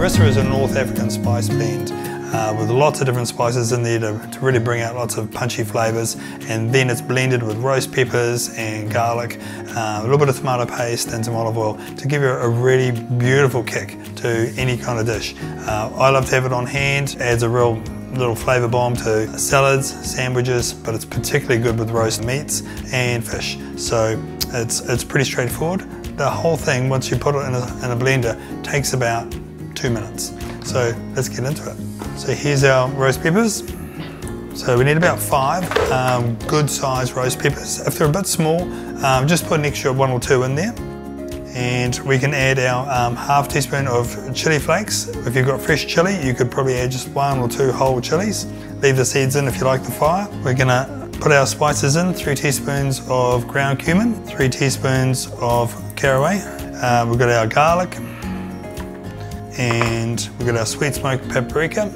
Harissa is a North African spice blend with lots of different spices in there to really bring out lots of punchy flavours, and then it's blended with roast peppers and garlic, a little bit of tomato paste and some olive oil to give you a really beautiful kick to any kind of dish. I love to have it on hand, adds a real little flavour bomb to salads, sandwiches, but it's particularly good with roast meats and fish. So it's pretty straightforward. The whole thing, once you put it in a blender, takes about 2 minutes. So let's get into it. So here's our roast peppers. So we need about 5 good sized roast peppers. If they're a bit small, just put an extra 1 or 2 in there. And we can add our half teaspoon of chili flakes. If you've got fresh chili, you could probably add just 1 or 2 whole chilies. Leave the seeds in if you like the fire. We're gonna put our spices in, 3 teaspoons of ground cumin, 3 teaspoons of caraway. We've got our garlic, and we've got our sweet smoked paprika.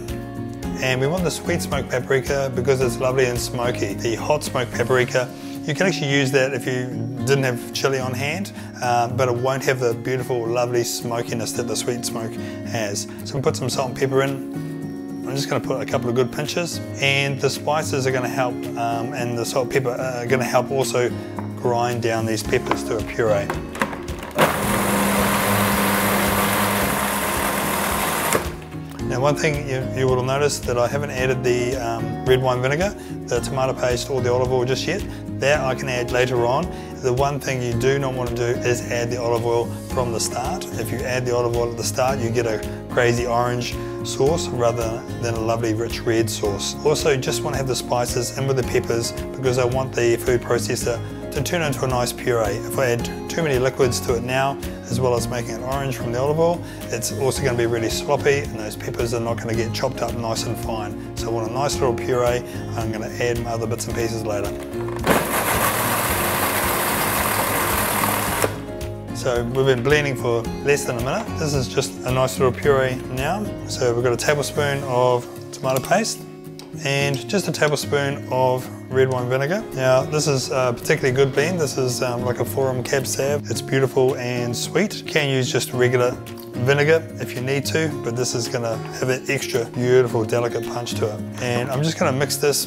And we want the sweet smoked paprika because it's lovely and smoky. The hot smoked paprika, you can actually use that if you didn't have chili on hand, but it won't have the beautiful, lovely smokiness that the sweet smoke has. So we'll put some salt and pepper in. I'm just going to put a couple of good pinches, and the spices are going to help, and the salt and pepper are going to help also grind down these peppers to a puree. Now one thing you will notice that I haven't added the red wine vinegar, the tomato paste or the olive oil just yet. That I can add later on. The one thing you do not want to do is add the olive oil from the start. If you add the olive oil at the start, you get a crazy orange sauce rather than a lovely rich red sauce. Also, just want to have the spices in with the peppers because I want the food processor to turn into a nice puree. If I add too many liquids to it now, as well as making it orange from the olive oil, it's also going to be really sloppy and those peppers are not going to get chopped up nice and fine. So I want a nice little puree. I'm going to add my other bits and pieces later. So we've been blending for less than a minute. This is just a nice little puree now. So we've got a tablespoon of tomato paste and just a tablespoon of red wine vinegar. Now this is a particularly good blend. This is like a Forum Cab Sav. It's beautiful and sweet. You can use just regular vinegar if you need to, but this is going to have an extra beautiful delicate punch to it. And I'm just going to mix this.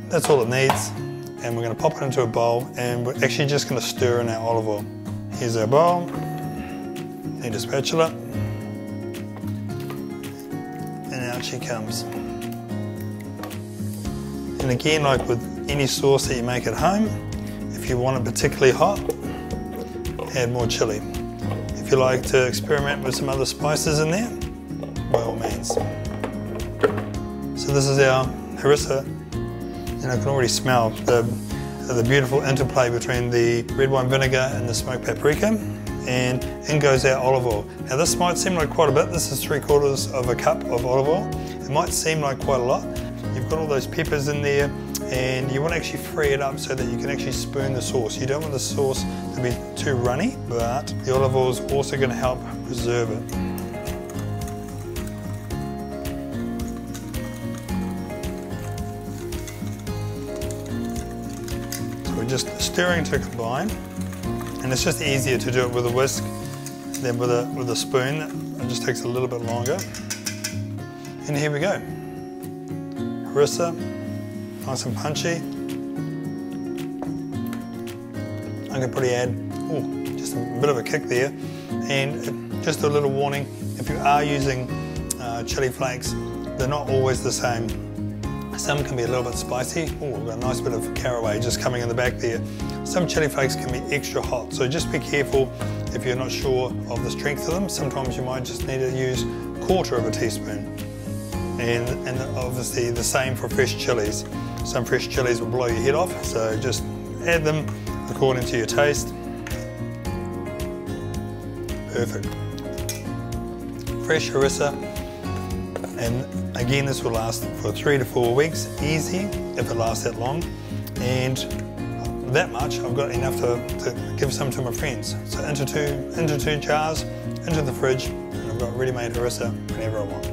That's all it needs. And we're going to pop it into a bowl, and we're actually just going to stir in our olive oil. Here's our bowl. Need a spatula. And out she comes. And again, like with any sauce that you make at home, if you want it particularly hot, add more chili. If you like to experiment with some other spices in there, by all means. So this is our harissa. And I can already smell the beautiful interplay between the red wine vinegar and the smoked paprika, and in goes our olive oil. Now this might seem like quite a bit. This is 3/4 of a cup of olive oil. It might seem like quite a lot. You've got all those peppers in there, and you want to actually free it up so that you can actually spoon the sauce. You don't want the sauce to be too runny, but the olive oil is also going to help preserve it. Just stirring to combine, and it's just easier to do it with a whisk than with a spoon. It just takes a little bit longer. And here we go. Harissa, nice and punchy. I can probably add just a bit of a kick there, and just a little warning: if you are using chili flakes, they're not always the same. Some can be a little bit spicy. We've got a nice bit of caraway just coming in the back there. Some chili flakes can be extra hot, so just be careful if you're not sure of the strength of them. Sometimes you might just need to use 1/4 teaspoon. And obviously the same for fresh chilies. Some fresh chilies will blow your head off, so just add them according to your taste. Perfect. Fresh harissa. And again, this will last for 3 to 4 weeks, easy, if it lasts that long. And that much, I've got enough to give some to my friends. So into two jars, into the fridge, and I've got ready-made harissa whenever I want.